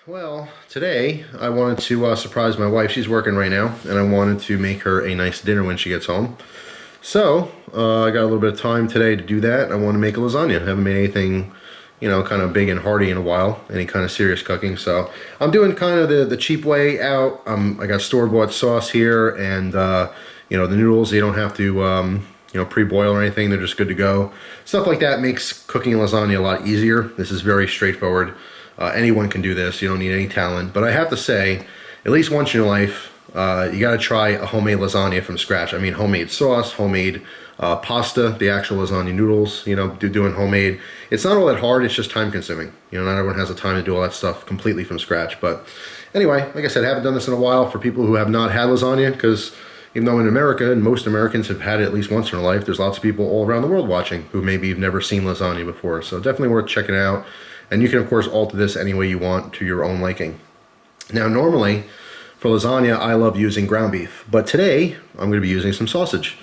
Well, today I wanted to surprise my wife. She's working right now, and I wanted to make her a nice dinner when she gets home. So, I got a little bit of time today to do that. I want to make a lasagna. I haven't made anything, kind of big and hearty in a while, any kind of serious cooking. So, I'm doing kind of the cheap way out. I got store-bought sauce here, and, the noodles, you don't have to, pre-boil or anything. They're just good to go. Stuff like that makes cooking lasagna a lot easier. This is very straightforward. Anyone can do this. You don't need any talent. But I have to say, at least once in your life, you got to try a homemade lasagna from scratch. I mean, homemade sauce, homemade pasta, the actual lasagna noodles, doing homemade. It's not all that hard. It's just time consuming. Not everyone has the time to do all that stuff completely from scratch. But anyway, like I said, I haven't done this in a while for people who have not had lasagna, because even though in America, and most Americans have had it at least once in their life, there's lots of people all around the world watching who maybe have never seen lasagna before. So definitely worth checking out. And you can, of course, alter this any way you want to your own liking. Now, normally, for lasagna, I love using ground beef. But today, I'm going to be using some sausage.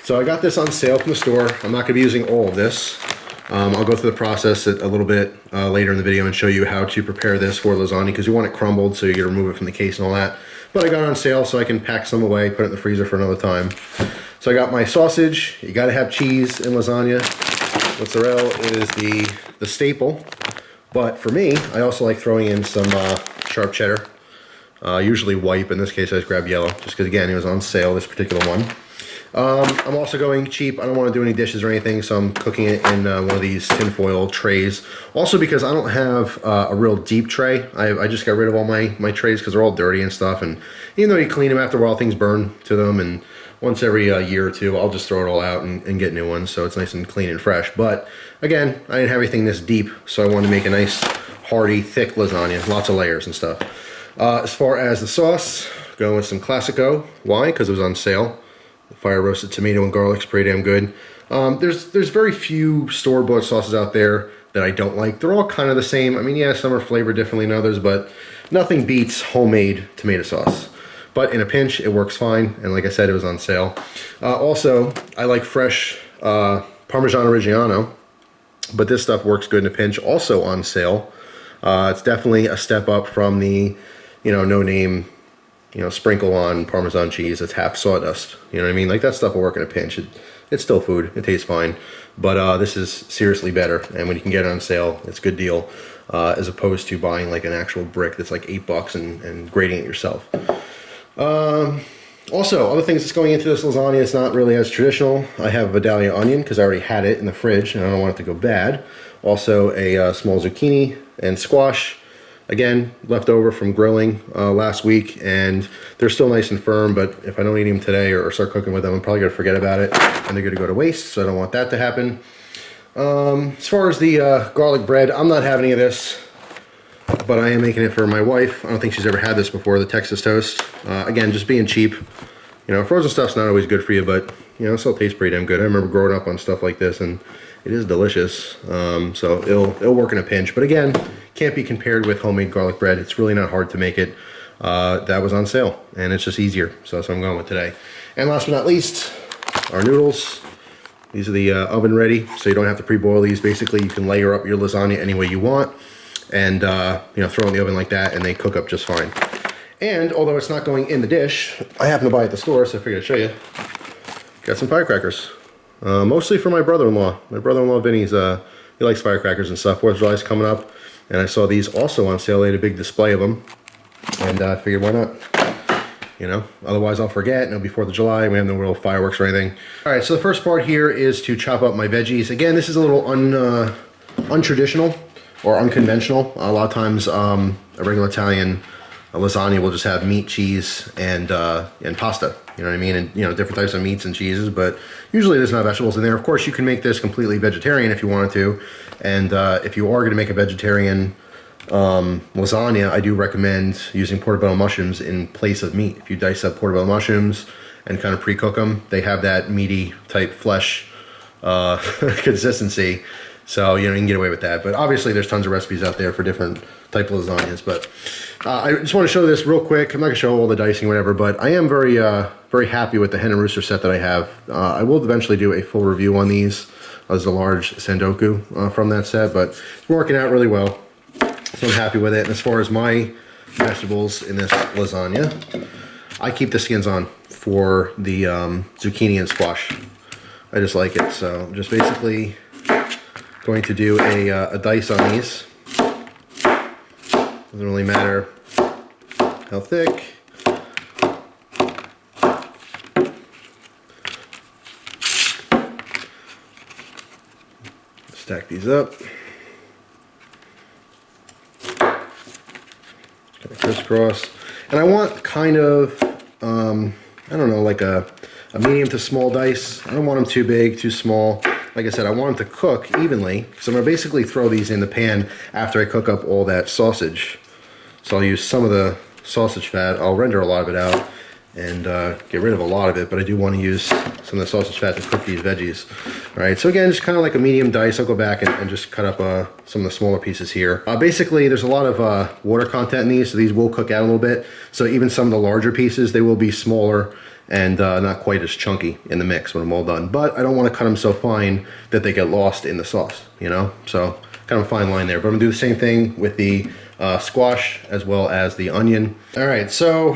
So I got this on sale from the store. I'm not going to be using all of this. I'll go through the process a little bit later in the video and show you how to prepare this for lasagna, because you want it crumbled, so you got to remove it from the case and all that. But I got it on sale, so I can pack some away, put it in the freezer for another time. So I got my sausage. You got to have cheese in lasagna. Mozzarella is the staple. But for me, I also like throwing in some sharp cheddar, usually white, but in this case I just grabbed yellow, just because again, it was on sale, this particular one. I'm also going cheap. I don't want to do any dishes or anything, so I'm cooking it in one of these tinfoil trays. Also because I don't have a real deep tray. I just got rid of all my trays because they're all dirty and stuff, and even though you clean them after a while, things burn to them, and once every year or two, I'll just throw it all out and get new ones, so it's nice and clean and fresh. But again, I didn't have anything this deep, so I wanted to make a nice, hearty, thick lasagna, lots of layers and stuff. As far as the sauce, going with some Classico. Why? Because it was on sale. The fire roasted tomato and garlic's pretty damn good. There's very few store-bought sauces out there that I don't like. They're all kind of the same. I mean, yeah, some are flavored differently than others, but nothing beats homemade tomato sauce. But in a pinch, it works fine, and like I said, it was on sale. Also, I like fresh Parmesan Reggiano, but this stuff works good in a pinch, also on sale. It's definitely a step up from the, no-name, sprinkle on Parmesan cheese that's half sawdust. You know what I mean? Like, that stuff will work in a pinch. It's still food. It tastes fine. But this is seriously better, and when you can get it on sale, it's a good deal, as opposed to buying like an actual brick that's like $8 and grating it yourself. Also, other things that's going into this lasagna, it's not really as traditional. I have a Vidalia onion because I already had it in the fridge and I don't want it to go bad. Also a small zucchini and squash, again, left over from grilling last week, and they're still nice and firm, but if I don't eat them today or start cooking with them, I'm probably going to forget about it and they're going to go to waste, so I don't want that to happen. As far as the garlic bread, I'm not having any of this, but I am making it for my wife. I don't think she's ever had this before, the Texas toast. Again, just being cheap. Frozen stuff's not always good for you, but, it still tastes pretty damn good. I remember growing up on stuff like this, and it is delicious. So it'll work in a pinch. But again, can't be compared with homemade garlic bread. It's really not hard to make it. That was on sale, and it's just easier. So that's what I'm going with today. And last but not least, our noodles. These are the oven ready, so you don't have to pre-boil these. Basically, you can layer up your lasagna any way you want, and throw in the oven like that, and they cook up just fine. And although it's not going in the dish, I happen to buy it at the store, so I figured I'd show you. Got some firecrackers, mostly for my brother-in-law. My brother-in-law Vinny's he likes firecrackers and stuff. 4th of July's coming up, and I saw these also on sale. They had a big display of them, and I figured why not? Otherwise I'll forget, and it'll be 4th of July. We have no real fireworks or anything. All right, so the first part here is to chop up my veggies. Again, this is a little untraditional or unconventional. A lot of times, a regular Italian lasagna will just have meat, cheese, and pasta. You know what I mean? And different types of meats and cheeses, but usually there's not vegetables in there. Of course, you can make this completely vegetarian if you wanted to. And if you are going to make a vegetarian lasagna, I do recommend using portobello mushrooms in place of meat. If you dice up portobello mushrooms and kind of pre-cook them, they have that meaty type flesh consistency. So, you can get away with that. But obviously, there's tons of recipes out there for different type of lasagnas. But I just want to show this real quick. I'm not going to show all the dicing or whatever, but I am very, very happy with the hen and rooster set that I have. I will eventually do a full review on these. There's a large Sandoku from that set, but it's working out really well. So I'm happy with it. And as far as my vegetables in this lasagna, I keep the skins on for the zucchini and squash. I just like it. So I'm just basically going to do a dice on these. Doesn't really matter how thick. Stack these up. Just kind of crisscross. And I want kind of, I don't know, like a medium to small dice. I don't want them too big, too small. Like I said, I want them to cook evenly. So I'm going to basically throw these in the pan after I cook up all that sausage. So I'll use some of the sausage fat. I'll render a lot of it out and get rid of a lot of it, but I do want to use some of the sausage fat to cook these veggies. All right, so again, just kind of like a medium dice. I'll go back and just cut up some of the smaller pieces here. Basically, there's a lot of water content in these, so these will cook out a little bit. So even some of the larger pieces, they will be smaller and not quite as chunky in the mix when I'm all done. But I don't want to cut them so fine that they get lost in the sauce, you know? So kind of a fine line there. But I'm gonna do the same thing with the squash as well as the onion. All right, so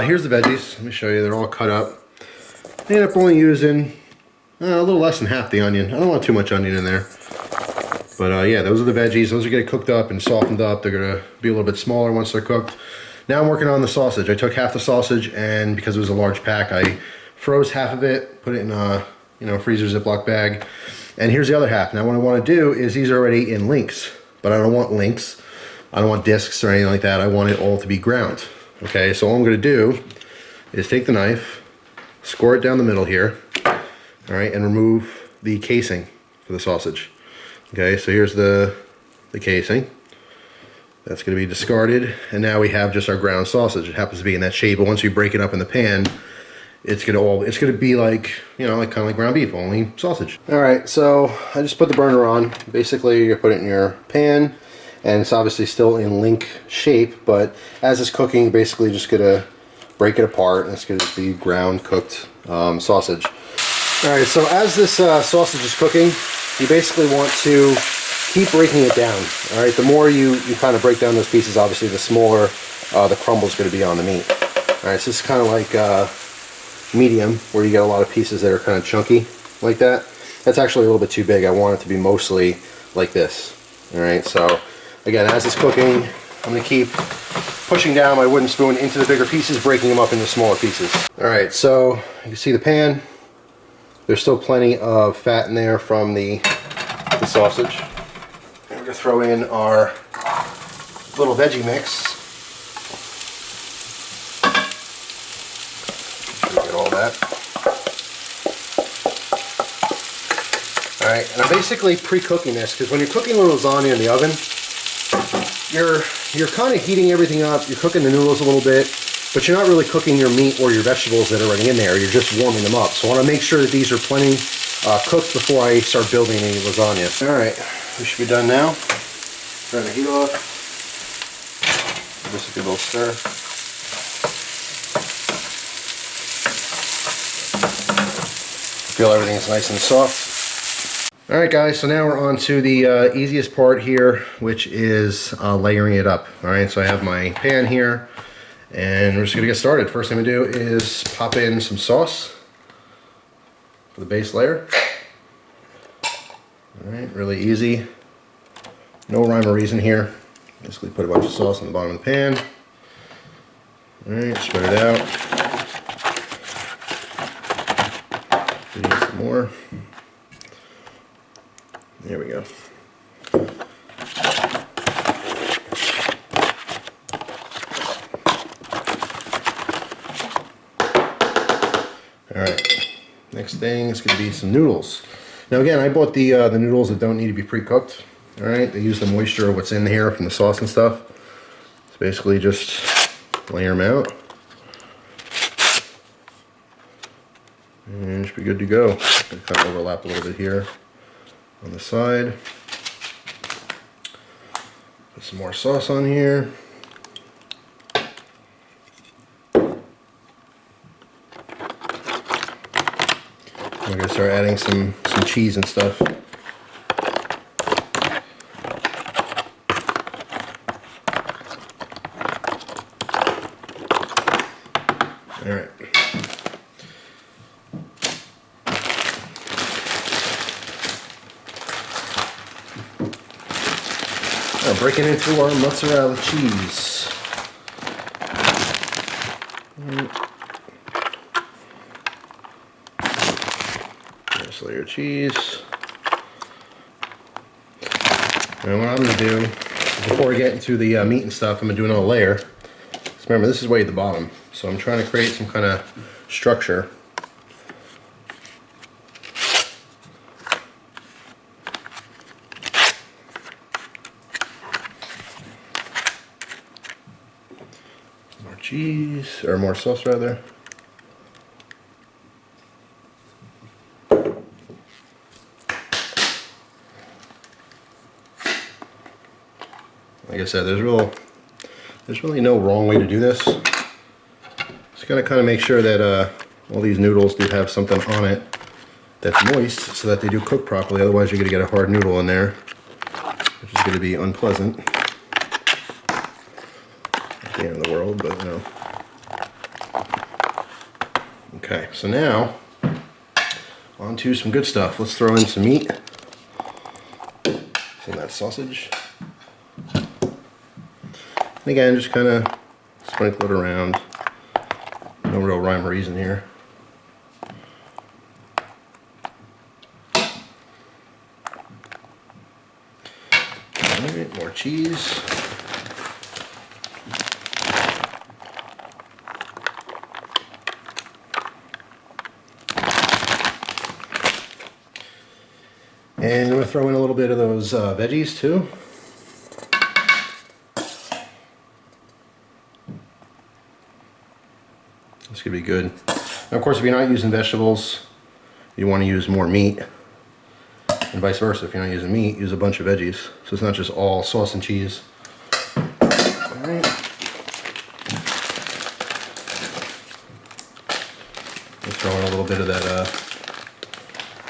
here's the veggies. Let me show you, they're all cut up. I ended up only using a little less than half the onion. I don't want too much onion in there. But yeah, those are the veggies. Those are gonna get cooked up and softened up. They're gonna be a little bit smaller once they're cooked. Now I'm working on the sausage. I took half the sausage, and because it was a large pack, I froze half of it, put it in a freezer Ziploc bag. And here's the other half. Now what I want to do is these are already in links, but I don't want links. I don't want discs or anything like that. I want it all to be ground. Okay, so all I'm going to do is take the knife, score it down the middle here, all right, and remove the casing for the sausage. Okay, so here's the casing. That's going to be discarded, and now we have just our ground sausage. It happens to be in that shape, but once you break it up in the pan, it's going to be like, kind of like ground beef, only sausage. All right, so I just put the burner on. Basically, you put it in your pan, and it's obviously still in link shape, but as it's cooking, you're basically just going to break it apart, and it's going to be ground cooked sausage. All right, so as this sausage is cooking, you basically want to keep breaking it down. All right, the more you kind of break down those pieces, obviously the smaller the crumble is going to be on the meat. All right, so it's kind of like medium, where you get a lot of pieces that are kind of chunky like that. That's actually a little bit too big. I want it to be mostly like this. All right, so again, as it's cooking, I'm going to keep pushing down my wooden spoon into the bigger pieces, breaking them up into smaller pieces. All right, so you can see the pan. There's still plenty of fat in there from the sausage. We're going to throw in our little veggie mix. Get all that. Alright, and I'm basically pre-cooking this, because when you're cooking a lasagna in the oven, you're kind of heating everything up. You're cooking the noodles a little bit, but you're not really cooking your meat or your vegetables that are already in there. You're just warming them up. So I want to make sure that these are plenty cooked before I start building the lasagna. Alright, we should be done now. Turn the heat off. Just a good little stir. Feel everything's nice and soft. Alright guys, so now we're on to the easiest part here, which is layering it up. Alright, so I have my pan here, and we're just going to get started. First thing we do is pop in some sauce for the base layer. Alright, really easy. No rhyme or reason here. Basically put a bunch of sauce on the bottom of the pan. Alright, spread it out. Need some more. There we go. Alright, next thing is going to be some noodles. Now again, I bought the noodles that don't need to be pre-cooked. Alright, they use the moisture of what's in here from the sauce and stuff. So basically just layer them out. And it should be good to go. Kind of overlap a little bit here on the side. Put some more sauce on here. We're going to start adding some cheese and stuff. All right. Now breaking into our mozzarella cheese. Nice layer of cheese. And what I'm going to do, before we get into the meat and stuff, I'm going to do another layer. So remember, this is way at the bottom. So I'm trying to create some kind of structure. More cheese, or more sauce rather. Like I said, there's really no wrong way to do this. Just gotta kind of make sure that all these noodles do have something on it that's moist so that they do cook properly. Otherwise you're gonna get a hard noodle in there, which is gonna be unpleasant. Not the end of the world, but no. Okay, so now on to some good stuff. Let's throw in some meat. Some of that sausage. And again, just kind of sprinkle it around. No real rhyme or reason here. Alright, more cheese. And I'm going to throw in a little bit of those veggies too. This could be good. Now, of course, if you're not using vegetables, you want to use more meat. And vice versa, if you're not using meat, use a bunch of veggies. So it's not just all sauce and cheese. Alright. Let's throw in a little bit of that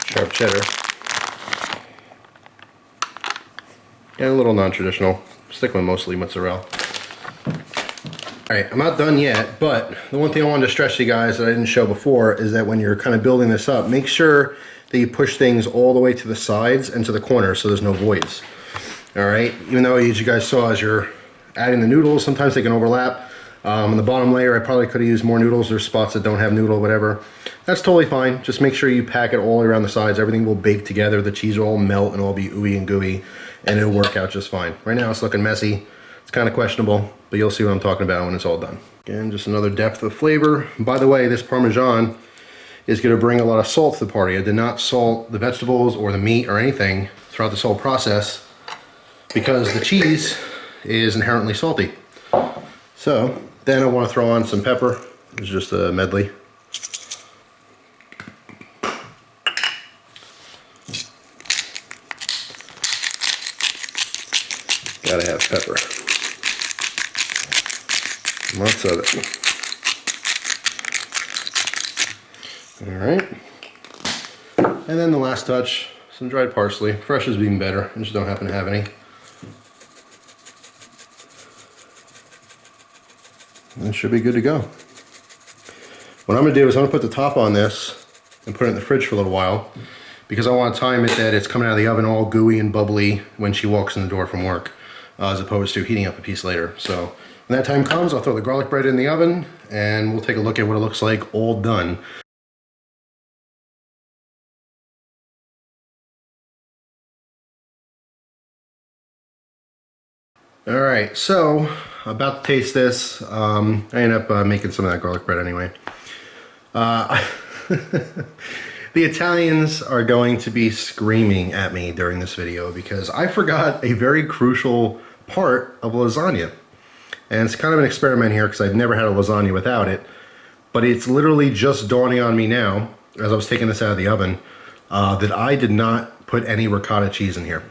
sharp cheddar. And a little non-traditional. Stick with mostly mozzarella. Alright, I'm not done yet, but the one thing I wanted to stress to you guys that I didn't show before is that when you're kind of building this up, make sure that you push things all the way to the sides and to the corners so there's no voids. Alright, even though as you guys saw as you're adding the noodles, sometimes they can overlap. On the bottom layer I probably could have used more noodles. There's spots that don't have noodle, whatever. That's totally fine. Just make sure you pack it all around the sides. Everything will bake together. The cheese will all melt and all be ooey and gooey, and it'll work out just fine. Right now it's looking messy. It's kind of questionable, but you'll see what I'm talking about when it's all done. Again, just another depth of flavor. By the way, this Parmesan is going to bring a lot of salt to the party. I did not salt the vegetables or the meat or anything throughout this whole process because the cheese is inherently salty. So then I want to throw on some pepper. It's just a medley. Gotta have pepper. Lots of it. Alright. And then the last touch, some dried parsley. Fresh is even better. I just don't happen to have any. And it should be good to go. What I'm going to do is I'm going to put the top on this and put it in the fridge for a little while because I want to time it that it's coming out of the oven all gooey and bubbly when she walks in the door from work as opposed to heating up a piece later. So when that time comes, I'll throw the garlic bread in the oven and we'll take a look at what it looks like all done. Alright, so about to taste this. I ended up making some of that garlic bread anyway. The Italians are going to be screaming at me during this video because I forgot a very crucial part of lasagna. And it's kind of an experiment here because I've never had a lasagna without it. But it's literally just dawning on me now, as I was taking this out of the oven, that I did not put any ricotta cheese in here.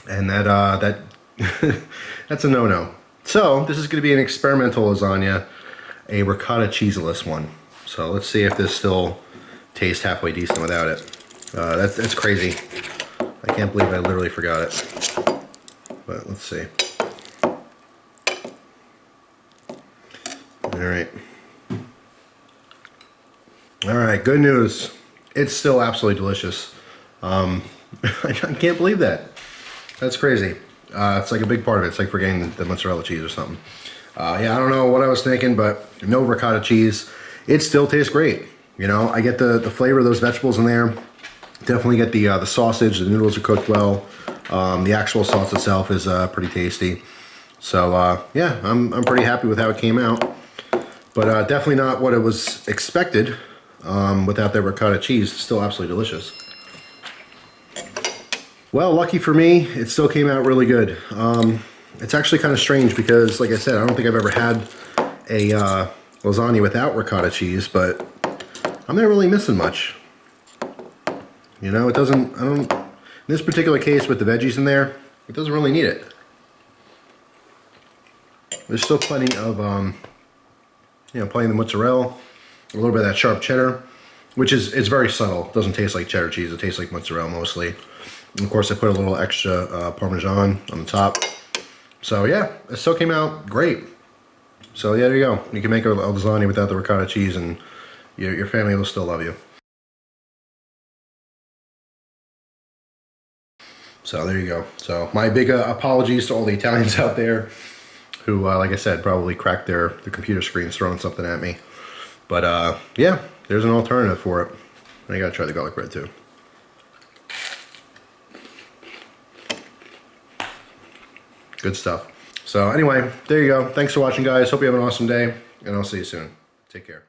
And that that's a no-no. So this is going to be an experimental lasagna, a ricotta cheeseless one. So let's see if this still tastes halfway decent without it. That's crazy. I can't believe I literally forgot it. But let's see. All right. All right, good news. It's still absolutely delicious. I can't believe that. That's crazy. It's like a big part of it. It's like forgetting the mozzarella cheese or something. Yeah, I don't know what I was thinking, but no ricotta cheese. It still tastes great. You know, I get the flavor of those vegetables in there. Definitely get the sausage. The noodles are cooked well. The actual sauce itself is pretty tasty. So yeah, I'm pretty happy with how it came out. But definitely not what it was expected without that ricotta cheese. It's still absolutely delicious. Well, lucky for me, it still came out really good. It's actually kind of strange because, like I said, I don't think I've ever had a lasagna without ricotta cheese, but I'm not really missing much. You know, it doesn't, in this particular case with the veggies in there, it doesn't really need it. There's still plenty of, you know, plenty of the mozzarella, a little bit of that sharp cheddar, which is very subtle. It doesn't taste like cheddar cheese, it tastes like mozzarella mostly. And of course, I put a little extra Parmesan on the top. So yeah, it still came out great. So yeah, there you go. You can make a lasagna without the ricotta cheese and your family will still love you. So there you go. So my big apologies to all the Italians out there who, like I said, probably cracked their computer screens throwing something at me. But yeah, there's an alternative for it. And I gotta try the garlic bread too. Good stuff. So anyway, there you go. Thanks for watching, guys. Hope you have an awesome day, and I'll see you soon. Take care.